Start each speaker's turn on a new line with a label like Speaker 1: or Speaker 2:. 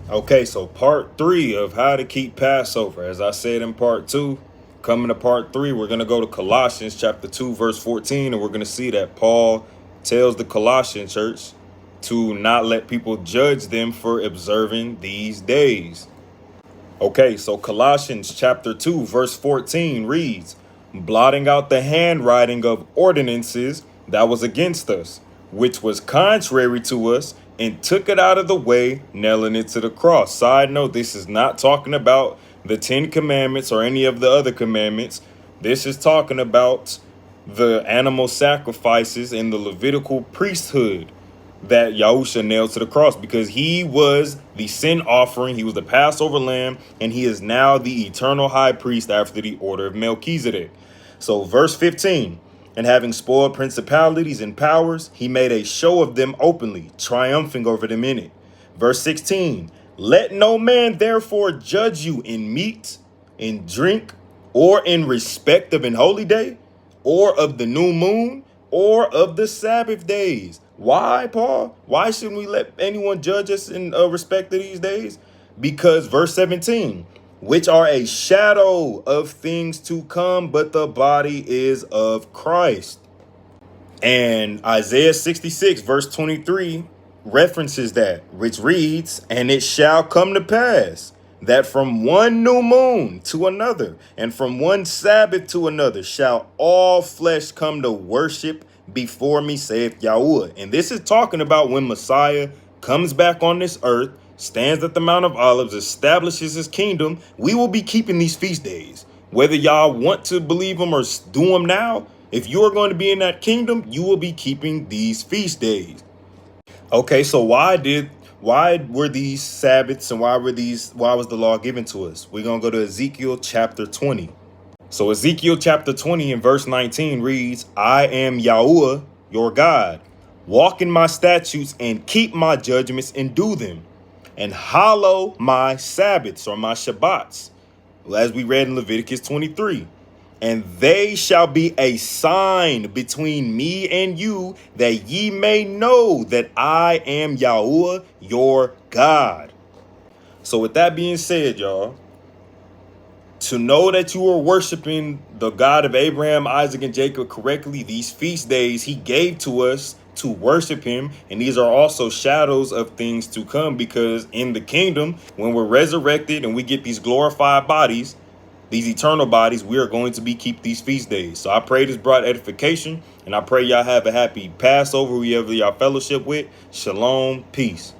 Speaker 1: Okay, so part 3 of how to keep Passover. As I said in part 2, coming to part 3, we're going to go to Colossians chapter 2, verse 14, and we're going to see that Paul tells the Colossian church to not let people judge them for observing these days. Okay, so Colossians chapter 2, verse 14 reads, blotting out the handwriting of ordinances that was against us, which was contrary to us, and took it out of the way, nailing it to the cross. Side note, this is not talking about the 10 commandments or any of the other commandments. This is talking about the animal sacrifices in the Levitical priesthood that Yahusha nailed to the cross, because he was the sin offering, he was the Passover lamb, and he is now the eternal high priest after the order of Melchizedek. So verse 15, and having spoiled principalities and powers, he made a show of them openly, triumphing over them in it. Verse 16, let no man therefore judge you in meat, in drink, or in respect of an holy day, or of the new moon, or of the Sabbath days. Why, Paul? Why shouldn't we let anyone judge us in respect to these days? Because verse 17, which are a shadow of things to come, but the body is of Christ. And Isaiah 66, verse 23 references that, which reads, and it shall come to pass that from one new moon to another, and from one Sabbath to another, shall all flesh come to worship before me, saith Yahweh. And this is talking about when Messiah comes back on this earth, stands at the Mount of Olives, establishes his kingdom. We will be keeping these feast days. Whether y'all want to believe them or do them now, if you are going to be in that kingdom, you will be keeping these feast days. Okay, so why were these Sabbaths and why was the law given to us? We're going to go to Ezekiel chapter 20. So Ezekiel chapter 20 and verse 19 reads, I am Yahuwah, your God. Walk in my statutes and keep my judgments and do them, and hallow my Sabbaths or my Shabbats, as we read in Leviticus 23. And they shall be a sign between me and you, that ye may know that I am Yahuwah, your God. So with that being said, y'all, to know that you are worshiping the God of Abraham, Isaac, and Jacob correctly, these feast days he gave to us to worship him. And these are also shadows of things to come, because in the kingdom, when we're resurrected and we get these glorified bodies, these eternal bodies, we are going to be keep these feast days. So I pray this brought edification, and I pray y'all have a happy Passover, whoever y'all fellowship with. Shalom, peace.